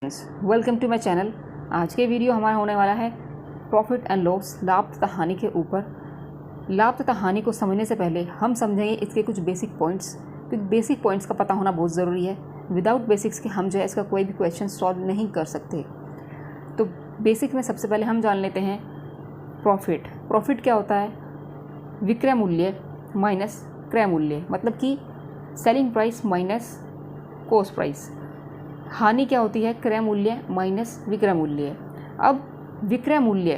Welcome to my channel. आज के video हमारा होने वाला है प्रॉफिट एंड लॉस, लाभ तथा हानि के ऊपर। लाभ तथा हानि को समझने से पहले हम समझेंगे इसके कुछ बेसिक पॉइंट्स, क्योंकि बेसिक पॉइंट्स का पता होना बहुत ज़रूरी है। विदाउट बेसिक्स के हम जो है इसका कोई भी क्वेश्चन सॉल्व नहीं कर सकते। तो बेसिक में सबसे पहले हम जान लेते हैं प्रॉफिट। प्रॉफिट क्या होता है? विक्रय मूल्य माइनस क्रय मूल्य, मतलब कि selling price minus cost price. हानि क्या होती है? क्रय मूल्य माइनस विक्रय मूल्य। अब विक्रय मूल्य,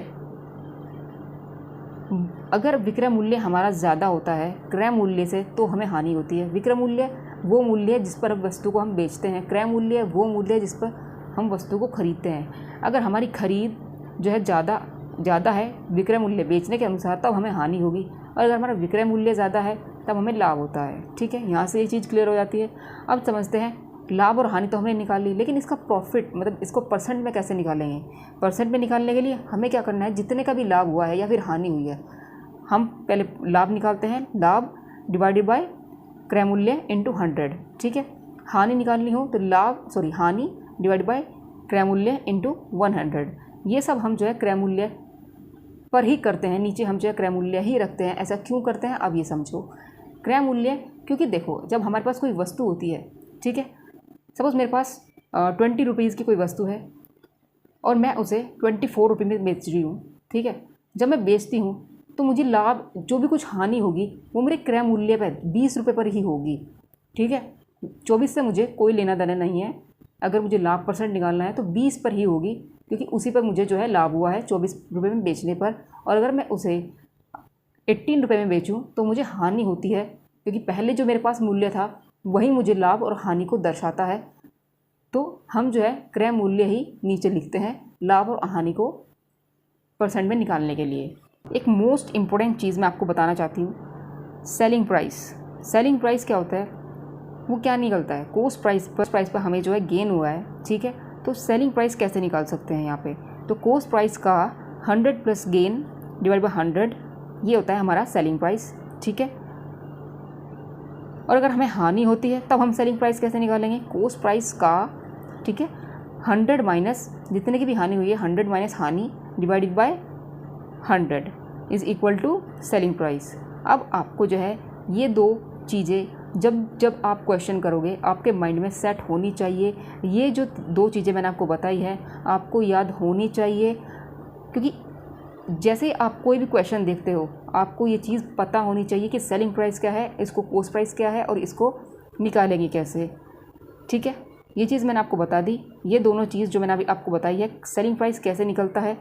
अगर विक्रय मूल्य हमारा ज़्यादा होता है क्रय मूल्य से तो हमें हानि होती है। विक्रय मूल्य वो मूल्य है जिस पर वस्तु को हम बेचते हैं, क्रय मूल्य वो मूल्य है जिस पर हम वस्तु को खरीदते हैं। अगर हमारी खरीद जो है ज़्यादा है विक्रय मूल्य बेचने के अनुसार, तब हमें हानि होगी, और अगर हमारा विक्रय मूल्य ज़्यादा है तब हमें लाभ होता है। ठीक है, यहाँ से ये चीज़ क्लियर हो जाती है। अब समझते हैं लाभ और हानि तो हमने निकाल ली, लेकिन इसका प्रॉफिट मतलब इसको परसेंट में कैसे निकालेंगे? परसेंट में निकालने के लिए हमें क्या करना है, जितने का भी लाभ हुआ है या फिर हानि हुई है, हम पहले लाभ निकालते हैं। लाभ डिवाइडेड बाय क्रय मूल्य इंटू 100। ठीक है, हानि निकालनी हो तो हानि डिवाइड बाय क्रय मूल्य इंटू 100। ये सब हम जो है क्रय मूल्य पर ही करते हैं, नीचे हम जो है क्रय मूल्य ही रखते हैं। ऐसा क्यों करते हैं अब ये समझो। क्रय मूल्य, क्योंकि देखो जब हमारे पास कोई वस्तु होती है, ठीक है, सपोज़ मेरे पास 20 रुपीज़ की कोई वस्तु है और मैं उसे 24 रुपये में बेच रही हूँ। ठीक है, जब मैं बेचती हूँ तो मुझे लाभ, जो भी कुछ हानि होगी वो मेरे क्रय मूल्य पर 20 रुपये पर ही होगी। ठीक है, 24 से मुझे कोई लेना देना नहीं है। अगर मुझे लाभ परसेंट निकालना है तो 20 पर ही होगी, क्योंकि उसी पर मुझे जो है लाभ हुआ है 24 रुपये में बेचने पर। और अगर मैं उसे 18 रुपये में बेचूँ तो मुझे हानि होती है, क्योंकि पहले जो मेरे पास मूल्य था वही मुझे लाभ और हानि को दर्शाता है। तो हम जो है क्रय मूल्य ही नीचे लिखते हैं लाभ और हानि को परसेंट में निकालने के लिए। एक मोस्ट इम्पोर्टेंट चीज़ मैं आपको बताना चाहती हूँ, सेलिंग प्राइस। सेलिंग प्राइस क्या होता है? वो क्या निकलता है? कॉस्ट प्राइस पर हमें जो है गेन हुआ है। ठीक है, तो सेलिंग प्राइस कैसे निकाल सकते हैं यहाँ पे? तो कॉस्ट प्राइस का 100 प्लस गेन डिवाइड बाय 100, ये होता है हमारा सेलिंग प्राइस। ठीक है, और अगर हमें हानि होती है तब हम सेलिंग प्राइस कैसे निकालेंगे? कॉस्ट प्राइस का, ठीक है, 100 माइनस जितने की भी हानि हुई है, 100 माइनस हानि divided by 100 is equal to selling price. अब आपको जो है ये दो चीज़ें जब आप क्वेश्चन करोगे आपके माइंड में सेट होनी चाहिए। ये जो दो चीज़ें मैंने आपको बताई है आपको याद होनी चाहिए, क्योंकि जैसे आप कोई भी क्वेश्चन देखते हो आपको ये चीज़ पता होनी चाहिए कि सेलिंग प्राइस क्या है, इसको कॉस्ट प्राइस क्या है और इसको निकालेंगे कैसे। ठीक है, ये चीज़ मैंने आपको बता दी। ये दोनों चीज़ जो मैंने अभी आपको बताई है, सेलिंग प्राइस कैसे निकलता है,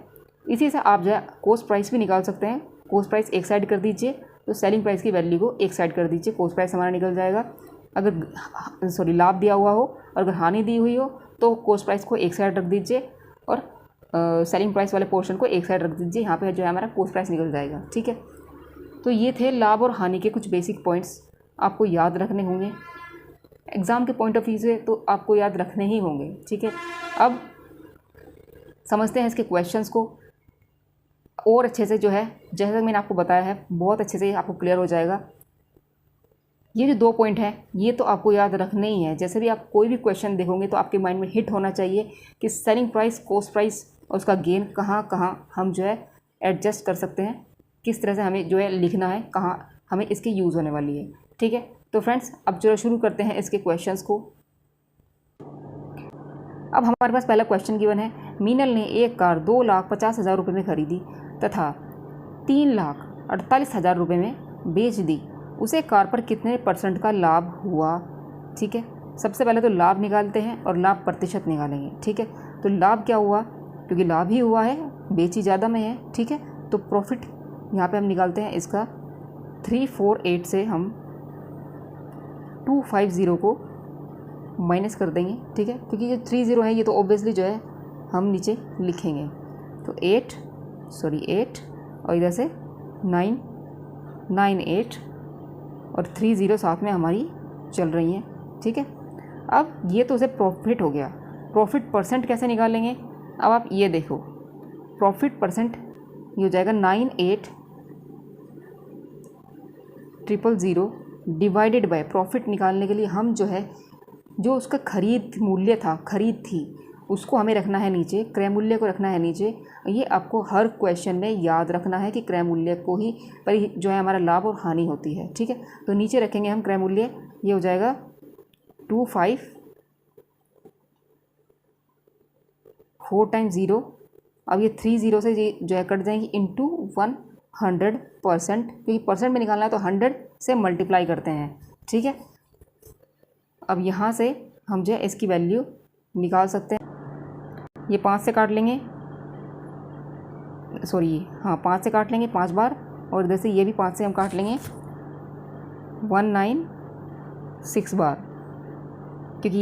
इसी से आप जो है कॉस्ट प्राइस भी निकाल सकते हैं। कॉस्ट प्राइस एक साइड कर दीजिए तो सेलिंग प्राइस की वैल्यू को एक साइड कर दीजिए, कॉस्ट प्राइस हमारा निकल जाएगा। अगर लाभ दिया हुआ हो और अगर हानि दी हुई हो तो कॉस्ट प्राइस को एक साइड रख दीजिए और सेलिंग प्राइस वाले पोर्शन को एक साइड रख दीजिए। यहाँ पे जो है हमारा कॉस्ट प्राइस निकल जाएगा। ठीक है, तो ये थे लाभ और हानि के कुछ बेसिक पॉइंट्स, आपको याद रखने होंगे एग्ज़ाम के पॉइंट ऑफ व्यू से, तो आपको याद रखने ही होंगे। ठीक है, अब समझते हैं इसके क्वेश्चंस को और अच्छे से। जो है जैसा मैंने आपको बताया है बहुत अच्छे से आपको क्लियर हो जाएगा। ये जो दो पॉइंट हैं ये तो आपको याद रखने ही है। जैसे भी आप कोई भी क्वेश्चन देखोगे तो आपके माइंड में हिट होना चाहिए कि सेलिंग प्राइस, कॉस्ट प्राइस और उसका गेन कहाँ कहाँ हम जो है एडजस्ट कर सकते हैं, किस तरह से हमें जो है लिखना है, कहाँ हमें इसकी यूज़ होने वाली है। ठीक है, तो फ्रेंड्स अब चलो शुरू करते हैं इसके क्वेश्चंस को। अब हमारे पास पहला क्वेश्चन गिवन है, मीनल ने एक कार 2,50,000 रुपये में खरीदी तथा 3,48,000 रुपये में बेच दी। उसे कार पर कितने % का लाभ हुआ? ठीक है, सबसे पहले तो लाभ निकालते हैं और लाभ प्रतिशत निकालेंगे। ठीक है, तो लाभ क्या हुआ? क्योंकि लाभ ही हुआ है, बेची ज़्यादा में है। ठीक है, तो प्रॉफिट यहाँ पे हम निकालते हैं इसका 348 से हम 250 को माइनस कर देंगे। ठीक है, क्योंकि जो 30 है ये तो ऑब्वियसली जो है हम नीचे लिखेंगे। तो 8 और इधर से 998 और 30 साथ में हमारी चल रही हैं। ठीक है, अब ये तो उसे प्रॉफिट हो गया। प्रॉफिट परसेंट कैसे निकालेंगे? अब आप ये देखो, प्रॉफिट परसेंट ये हो जाएगा 98,000 डिवाइडेड बाय, प्रॉफिट निकालने के लिए हम जो है जो उसका खरीद मूल्य था, खरीद थी, उसको हमें रखना है नीचे, क्रय मूल्य को रखना है नीचे। ये आपको हर क्वेश्चन में याद रखना है कि क्रय मूल्य को ही पर ही जो है हमारा लाभ और हानि होती है, ठीक है। तो नीचे रखेंगे हम क्रय मूल्य, ये हो जाएगा 25 4 टाइम्स 0। अब ये 3 0 से ये जो है कट जाएंगी इंटू 100%, क्योंकि परसेंट में निकालना है तो 100 से मल्टीप्लाई करते हैं, ठीक है। अब यहाँ से हम जो है इसकी वैल्यू निकाल सकते हैं। ये 5 से काट लेंगे, सॉरी हाँ 5 से काट लेंगे 5 बार, और इधर से ये भी 5 से हम काट लेंगे 196 बार, क्योंकि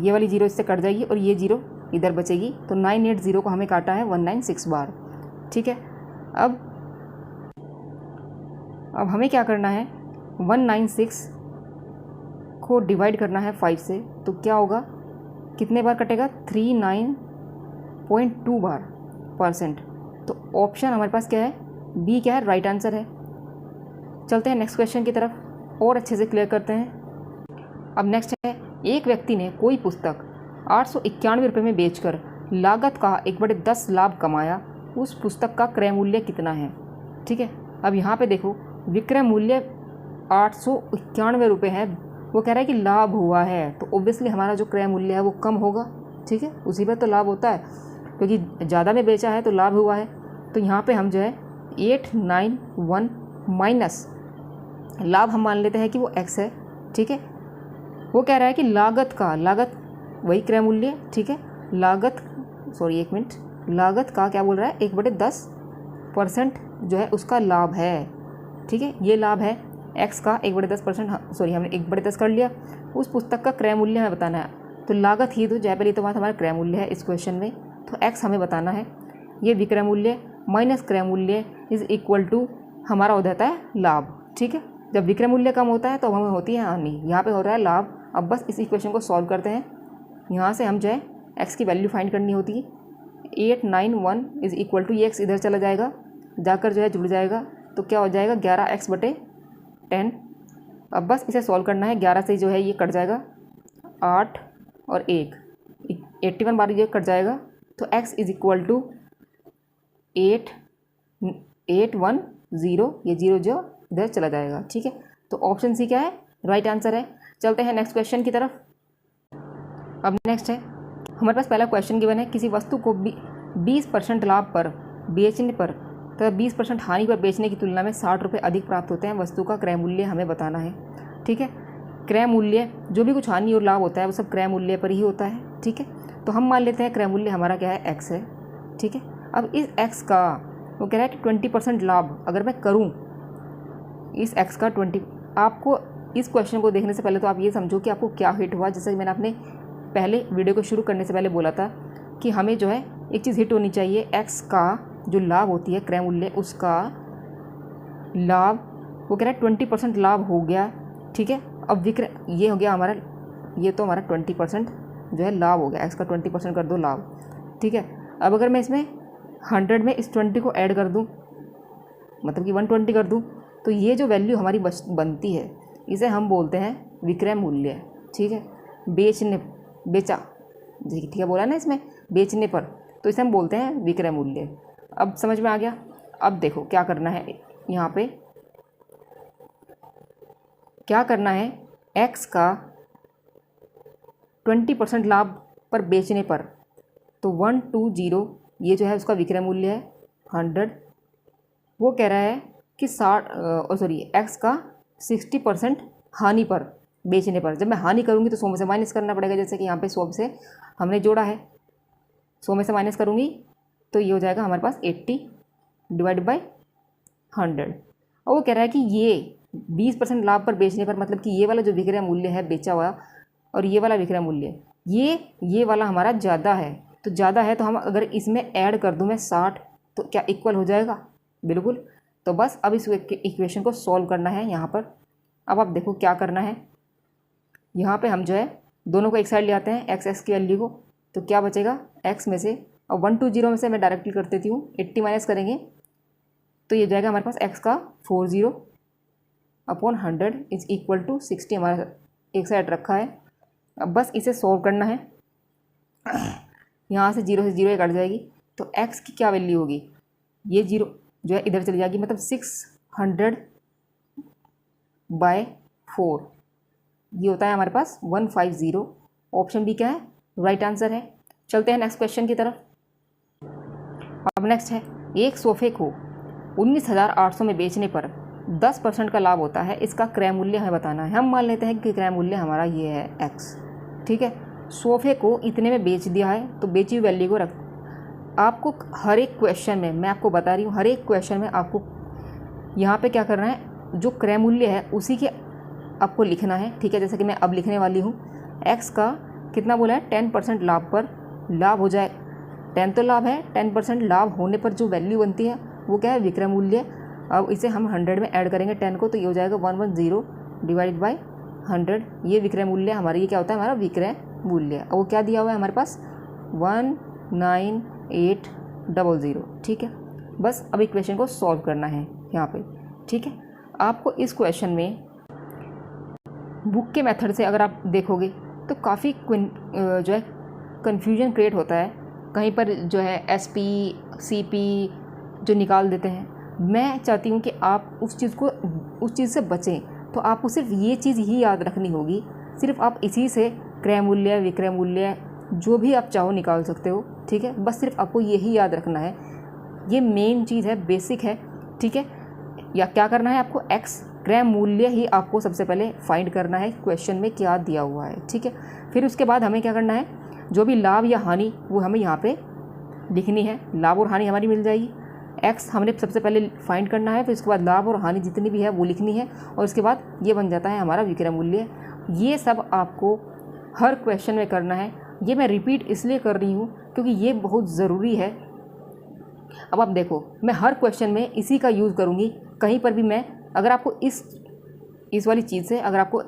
ये वाली 0 इससे कट जाएगी और ये 0 इधर बचेगी। तो 980 को हमें काटा है 196 बार, ठीक है। अब हमें क्या करना है, 196 को डिवाइड करना है 5 से, तो क्या होगा, कितने बार कटेगा, 39.2 बार %। तो ऑप्शन हमारे पास क्या है, बी क्या है, राइट आंसर है। चलते हैं नेक्स्ट क्वेश्चन की तरफ और अच्छे से क्लियर करते हैं। अब नेक्स्ट है, एक व्यक्ति ने कोई पुस्तक 891 रुपये में बेचकर लागत का 1/10 लाभ कमाया, उस पुस्तक का क्रय मूल्य कितना है, ठीक है। अब यहाँ पे देखो विक्रय मूल्य 891 रुपये है, वो कह रहा है कि लाभ हुआ है, तो ऑब्वियसली हमारा जो क्रय मूल्य है वो कम होगा, ठीक है। उसी पर तो लाभ होता है, क्योंकि ज़्यादा में बेचा है तो लाभ हुआ है। तो यहाँ पे हम जो है 891 माइनस लाभ हम मान लेते हैं कि वो x है, ठीक है। वो कह रहा है कि लागत वही क्रय मूल्य, ठीक है, एक मिनट, लागत का क्या बोल रहा है, 1/10% जो है उसका लाभ है, ठीक है। ये लाभ है x का 1/10%, हमने 1/10 कर लिया। उस पुस्तक का क्रय मूल्य हमें बताना है, तो लागत ही तो जय पहली तो बात हमारा क्रय मूल्य है इस क्वेश्चन में, तो x हमें बताना है। ये विक्रय मूल्य माइनस क्रय मूल्य इज इक्वल टू हमारा हो जाता है लाभ, ठीक है। जब विक्रय मूल्य कम होता है तो हमें होती है हानि, यहाँ पे हो रहा है लाभ। अब बस इस इक्वेशन को सॉल्व करते हैं। यहाँ से हम जो है x की वैल्यू फाइंड करनी होती है। 891 इज इक्वल टू, ये x इधर चला जाएगा, जाकर जो है जुड़ जाएगा, तो क्या हो जाएगा 11x/10। अब बस इसे सॉल्व करना है, 11 से जो है ये कट जाएगा 8 और 1, 81 बार ये कट जाएगा, तो x इज इक्वल टू 8810, ये 0 जो इधर चला जाएगा, ठीक है। तो ऑप्शन सी क्या है, राइट आंसर है। चलते हैं नेक्स्ट क्वेश्चन की तरफ। अब नेक्स्ट है, हमारे पास पहला क्वेश्चन गिवन है, किसी वस्तु को 20% लाभ पर बेचने पर तथा 20% हानि पर बेचने की तुलना में 60 रुपये अधिक प्राप्त होते हैं, वस्तु का क्रय मूल्य हमें बताना है, ठीक है। क्रय मूल्य, जो भी कुछ हानि और लाभ होता है वो सब क्रय मूल्य पर ही होता है, ठीक है। तो हम मान लेते हैं क्रय मूल्य हमारा क्या है, x है, ठीक है। अब इस x का वो कह रहा है कि 20% लाभ अगर मैं करूँ, इस x का 20, आपको इस क्वेश्चन को देखने से पहले तो आप ये समझो कि आपको क्या हिट हुआ। जैसे कि मैंने अपने पहले वीडियो को शुरू करने से पहले बोला था कि हमें जो है एक चीज़ हिट होनी चाहिए, x का जो लाभ होती है क्रय मूल्य, उसका लाभ, वो कह रहा है 20% लाभ हो गया, ठीक है। अब विक्रय, ये हो गया हमारा, ये तो हमारा 20% जो है लाभ हो गया, x का 20% कर दो लाभ, ठीक है। अब अगर मैं इसमें 100 में इस 20 को ऐड कर दूं, मतलब कि 120 कर दूं, तो ये जो वैल्यू हमारी बनती है इसे हम बोलते हैं विक्रय मूल्य, ठीक है। बेचा, ठीक है, बोला ना इसमें बेचने पर, तो इसे हम बोलते हैं विक्रय मूल्य। अब समझ में आ गया। अब देखो क्या करना है, यहाँ पे क्या करना है, x का 20% लाभ पर बेचने पर, तो 120 ये जो है उसका विक्रय मूल्य है, 100 वो कह रहा है कि 60 x का 60% हानि पर बेचने पर। जब मैं हानि करूँगी तो 100 में से माइनस करना पड़ेगा, जैसे कि यहाँ पे 100 से हमने जोड़ा है, 100 में से माइनस करूँगी तो ये हो जाएगा हमारे पास 80 डिवाइड बाई 100। और वो कह रहा है कि ये 20% लाभ पर बेचने पर, मतलब कि ये वाला जो विक्रय मूल्य है बेचा हुआ और ये वाला विक्रय मूल्य, ये वाला हमारा ज़्यादा है, तो ज़्यादा है तो हम अगर इसमें ऐड कर दूँ मैं 60, तो क्या इक्वल हो जाएगा, बिल्कुल। तो बस अब इस इक्वेशन को सॉल्व करना है यहाँ पर। अब आप देखो क्या करना है, यहाँ पे हम जो है दोनों को एक साइड ले आते हैं, x की वैल्यू को, तो क्या बचेगा x में से, और 120 में से मैं डायरेक्टली कर देती हूँ, 80 माइनस करेंगे तो ये जाएगा हमारे पास x का 40 अपॉन 100 इज इक्वल टू 60, हमारा एक साइड रखा है। अब बस इसे सॉल्व करना है। यहाँ से जीरो कट जाएगी, तो x की क्या वैल्यू होगी, ये जीरो जो है इधर चली जाएगी, मतलब 600/4 ये होता है हमारे पास 150। ऑप्शन बी क्या है, राइट आंसर है। चलते हैं नेक्स्ट क्वेश्चन की तरफ। अब नेक्स्ट है, एक सोफे को 19,800 में बेचने पर 10% का लाभ होता है, इसका क्रय मूल्य हमें बताना है। हम मान लेते हैं कि क्रय मूल्य हमारा ये है x, ठीक है। सोफे को इतने में बेच दिया है, तो बेची हुई वैल्यू को रख, आपको हर एक क्वेश्चन में, मैं आपको बता रही हूँ, हर एक क्वेश्चन में आपको यहाँ पे क्या करना है, जो क्रय मूल्य है उसी के आपको लिखना है, ठीक है। जैसे कि मैं अब लिखने वाली हूँ, x का कितना बोला है, 10% लाभ पर लाभ हो जाए, 10 तो लाभ है, 10% लाभ होने पर जो वैल्यू बनती है वो क्या है, विक्रय मूल्य। अब इसे हम 100 में ऐड करेंगे 10 को, तो ये हो जाएगा 110 डिवाइडेड बाई 100, ये विक्रय मूल्य हमारा, ये क्या होता है हमारा विक्रय मूल्य। अब वो क्या दिया हुआ है हमारे पास, 19800, ठीक है। बस अब एक क्वेश्चन को सॉल्व करना है यहाँ पे, ठीक है। आपको इस क्वेश्चन में बुक के मेथड से अगर आप देखोगे तो काफ़ी जो है कन्फ्यूजन क्रिएट होता है, कहीं पर जो है SP CP जो निकाल देते हैं। मैं चाहती हूँ कि आप उस चीज़ से बचें, तो आपको सिर्फ ये चीज़ ही याद रखनी होगी, सिर्फ आप इसी से क्रय मूल्य विक्रय मूल्य जो भी आप चाहो निकाल सकते हो, ठीक है। बस सिर्फ आपको यही याद रखना है, ये मेन चीज़ है, बेसिक है, ठीक है। या क्या करना है आपको, x क्रय मूल्य ही आपको सबसे पहले फाइंड करना है, क्वेश्चन में क्या दिया हुआ है, ठीक है। फिर उसके बाद हमें क्या करना है, जो भी लाभ या हानि वो हमें यहाँ पे लिखनी है, लाभ और हानि हमारी मिल जाएगी। x हमने सबसे पहले फाइंड करना है, फिर उसके बाद लाभ और हानि जितनी भी है वो लिखनी है, और उसके बाद ये बन जाता है हमारा विक्रय मूल्य। ये सब आपको हर क्वेश्चन में करना है। ये मैं रिपीट इसलिए कर रही हूँ क्योंकि ये बहुत ज़रूरी है। अब आप देखो, मैं हर क्वेश्चन में इसी का यूज़ करूँगी, कहीं पर भी मैं अगर आपको इस वाली चीज़ से अगर आपको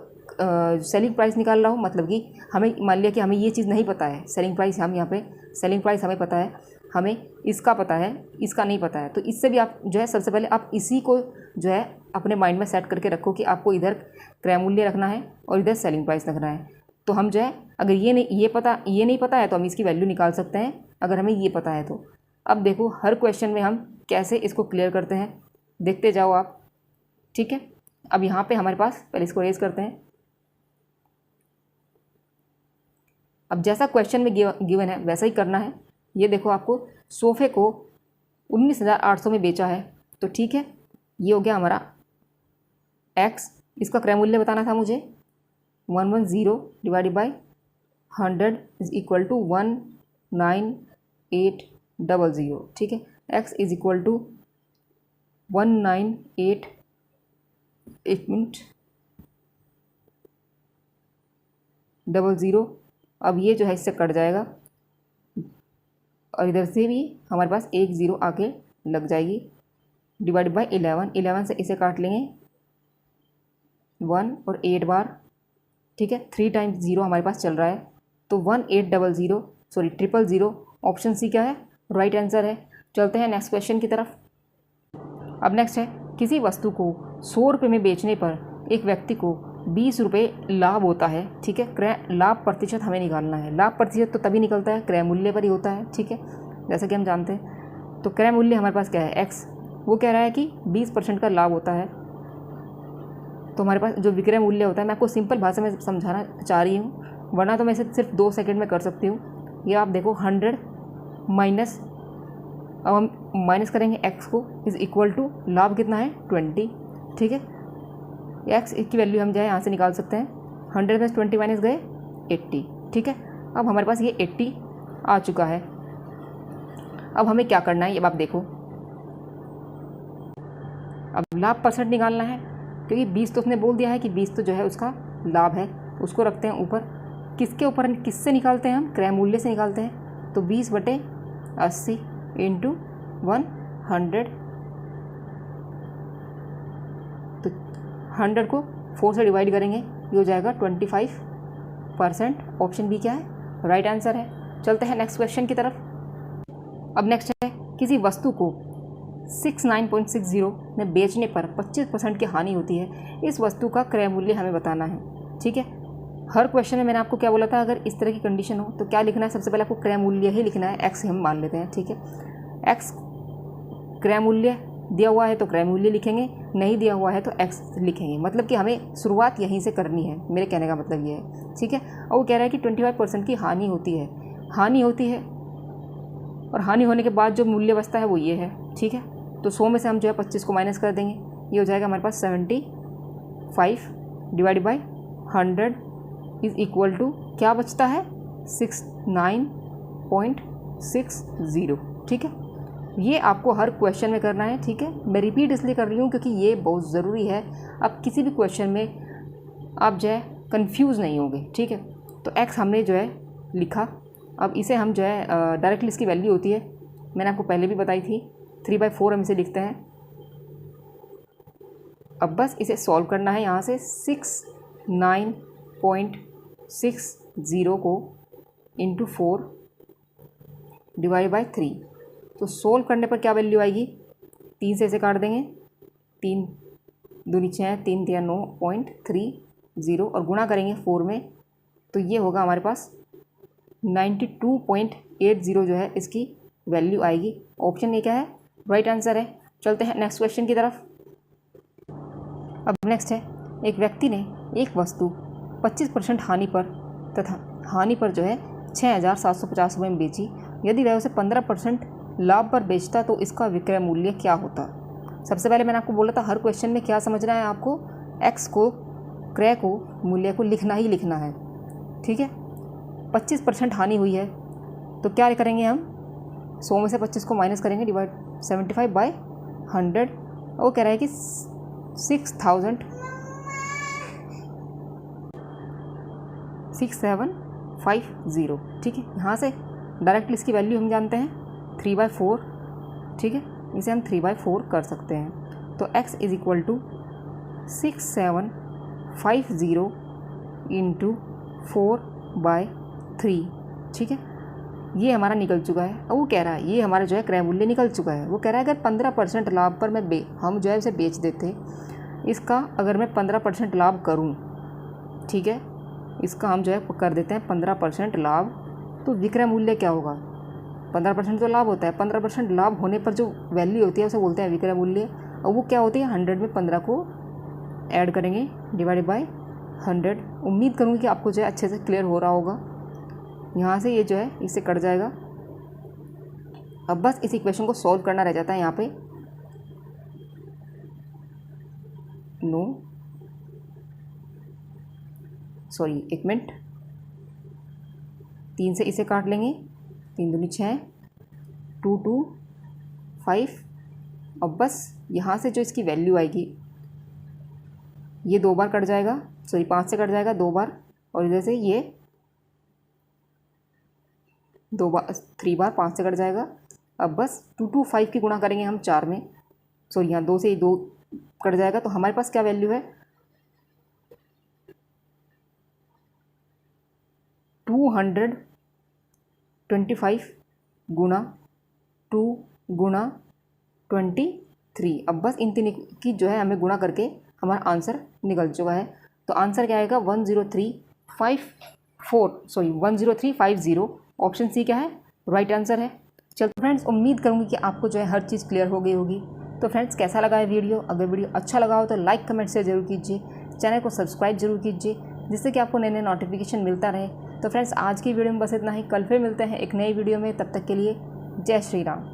सेलिंग प्राइस निकाल रहा हूँ, मतलब कि हमें मान लिया कि हमें ये चीज़ नहीं पता है, सेलिंग प्राइस, हम यहाँ पे सेलिंग प्राइस हमें पता है, हमें इसका पता है, इसका नहीं पता है, तो इससे भी आप जो है सबसे पहले आप इसी को जो है अपने माइंड में सेट करके रखो कि आपको इधर क्रय मूल्य रखना है और इधर सेलिंग प्राइस रखना है। तो हम जो है अगर ये नहीं पता है तो हम इसकी वैल्यू निकाल सकते हैं, अगर हमें ये पता है तो। अब देखो हर क्वेश्चन में हम कैसे इसको क्लियर करते हैं, देखते जाओ आप, ठीक है। अब यहाँ पे हमारे पास, पहले इसको रेज करते हैं। अब जैसा क्वेश्चन में गिवन है वैसा ही करना है। ये देखो, आपको सोफ़े को 19,800 में बेचा है, तो ठीक है, ये हो गया हमारा x, इसका क्रय मूल्य बताना था मुझे, 110 divided by 100 is equal to 19800, ठीक है। x इज इक्वल टू 198, एक मिनट, 00। अब ये जो है इससे कट जाएगा और इधर से भी हमारे पास एक ज़ीरो आके लग जाएगी, डिवाइड बाई 11 से इसे काट लेंगे 1 और 8 बार, ठीक है। 3 टाइम्स 0 हमारे पास चल रहा है, तो 000, ऑप्शन सी क्या है, राइट आंसर है। चलते हैं नेक्स्ट क्वेश्चन की तरफ। अब नेक्स्ट है, किसी वस्तु को 100 रुपये में बेचने पर एक व्यक्ति को 20 रुपये लाभ होता है, ठीक है। क्रय लाभ प्रतिशत हमें निकालना है। लाभ प्रतिशत तो तभी निकलता है क्रय मूल्य पर ही होता है, ठीक है, जैसा कि हम जानते हैं। तो क्रय मूल्य हमारे पास क्या है, x, वो कह रहा है कि 20% का लाभ होता है, तो हमारे पास जो विक्रय मूल्य होता है, मैं आपको सिंपल भाषा में समझाना चाह रही हूँ, वरना तो मैं इसे सिर्फ 2 सेकंड में कर सकती हूँ। ये आप देखो 100 माइनस, अब हम माइनस करेंगे x को, इज़ इक्वल टू लाभ कितना है 20, ठीक है। x की वैल्यू हम जो है यहाँ से निकाल सकते हैं, 100 में 20 माइनस गए 80, ठीक है। अब हमारे पास ये 80 आ चुका है। अब हमें क्या करना है, ये आप देखो, अब लाभ परसेंट निकालना है, क्योंकि 20 तो उसने बोल दिया है कि 20 तो जो है उसका लाभ है, उसको रखते हैं ऊपर। किसके ऊपर, किससे निकालते हैं हम, क्रय मूल्य से निकालते हैं, तो 20/80 इंटू 100, तो 100 को 4 से डिवाइड करेंगे, ये हो जाएगा 25%। ऑप्शन बी क्या है, राइट आंसर है। चलते हैं नेक्स्ट क्वेश्चन की तरफ। अब नेक्स्ट है, किसी वस्तु को 69.60 में बेचने पर 25% की हानि होती है, इस वस्तु का क्रय मूल्य हमें बताना है, ठीक है। हर क्वेश्चन में मैंने आपको क्या बोला था, अगर इस तरह की कंडीशन हो तो क्या लिखना है, सबसे पहले आपको क्रय मूल्य ही लिखना है। एक्स हम मान लेते हैं, ठीक है। एक्स क्रय मूल्य दिया हुआ है तो क्रय मूल्य लिखेंगे, नहीं दिया हुआ है तो एक्स लिखेंगे। मतलब कि हमें शुरुआत यहीं से करनी है, मेरे कहने का मतलब ये है, ठीक है। और वो कह रहा है कि 25% की हानि होती है, और हानि होने के बाद जो मूल्य बचता है वो ये है, ठीक है। तो 100 में से हम जो है 25 को माइनस कर देंगे, ये हो जाएगा हमारे पास 75 divide by 100 is equal to क्या बचता है 69.60, ठीक है। ये आपको हर क्वेश्चन में करना है, ठीक है। मैं रिपीट इसलिए कर रही हूँ क्योंकि ये बहुत ज़रूरी है। अब किसी भी क्वेश्चन में आप जो है कंफ्यूज नहीं होंगे, ठीक है। तो एक्स हमने जो है लिखा, अब इसे हम जो है डायरेक्टली इसकी वैल्यू होती है, मैंने आपको पहले भी बताई थी, 3/4 हम इसे लिखते हैं। अब बस इसे सॉल्व करना है, यहाँ से 69.60 को इंटू 4 डिवाइड बाई 3। तो सोल्व करने पर क्या वैल्यू आएगी, 3 से इसे काट देंगे, 3 दूनी 6, 3 दिया 9.30 और गुणा करेंगे 4 में, तो ये होगा हमारे पास 92.80 जो है इसकी वैल्यू आएगी। ऑप्शन ए क्या है, राइट आंसर है। चलते हैं नेक्स्ट क्वेश्चन की तरफ। अब नेक्स्ट है, एक व्यक्ति ने एक वस्तु 25% हानि पर तथा हानि पर जो है 6,750 रुपये में बेची। यदि वह उसे 15% लाभ पर बेचता तो इसका विक्रय मूल्य क्या होता। सबसे पहले मैंने आपको बोला था हर क्वेश्चन में क्या समझना है, आपको एक्स को, क्रय को, मूल्य को लिखना ही लिखना है, ठीक है। 25% हानि हुई है तो क्या करेंगे हम, 100 में से 25 को माइनस करेंगे, डिवाइड 75/100। वो कह रहा है कि 6750, ठीक है। यहाँ से डायरेक्टली इसकी वैल्यू हम जानते हैं 3/4, ठीक है। इसे हम 3/4 कर सकते हैं। तो x is equal to 6750 into 4/3, ठीक है। ये हमारा निकल चुका है। और वो कह रहा है, ये हमारा जो है क्रय मूल्य निकल चुका है। वो कह रहा है अगर 15% लाभ पर हम जो है उसे बेच देते, इसका अगर मैं 15% लाभ करूं, ठीक है, इसका हम जो है कर देते हैं 15% लाभ, तो विक्रय मूल्य क्या होगा। 15% तो लाभ होता है, 15% लाभ होने पर जो वैल्यू होती है उसे बोलते हैं विक्रय मूल्य। और वो क्या होती है, 100 में 15 को ऐड करेंगे, डिवाइडेड बाय 100। उम्मीद करूँगी कि आपको जो है अच्छे से क्लियर हो रहा होगा। यहाँ से ये जो है इससे कट जाएगा। अब बस इस इक्वेशन को सॉल्व करना रह जाता है। यहाँ पे एक मिनट, 3 से इसे काट लेंगे, 3 दूनी 6, 2 2 5। अब बस यहाँ से जो इसकी वैल्यू आएगी, ये 2 बार कट जाएगा, 5 से कट जाएगा 2 बार, और इधर से ये 3 बार 5 से कट जाएगा। अब बस 2 2 5 की गुणा करेंगे हम 4 में, यहाँ 2 से 2 कट जाएगा। तो हमारे पास क्या वैल्यू है, 225 गुणा 2 गुणा 23। अब बस इन तीन की जो है हमें गुणा करके हमारा आंसर निकल चुका है। तो आंसर क्या आएगा, 10350। ऑप्शन सी क्या है, राइट आंसर है। चलो फ्रेंड्स, उम्मीद करूँगी कि आपको जो है हर चीज़ क्लियर हो गई होगी। तो फ्रेंड्स, कैसा लगा है वीडियो। अगर वीडियो अच्छा लगा हो तो लाइक कमेंट से ज़रूर कीजिए, चैनल को सब्सक्राइब जरूर कीजिए, जिससे कि आपको नए नए नोटिफिकेशन मिलता रहे। तो फ्रेंड्स, आज की वीडियो में बस इतना ही। कल फिर मिलते हैं एक नई वीडियो में। तब तक के लिए जय श्री राम।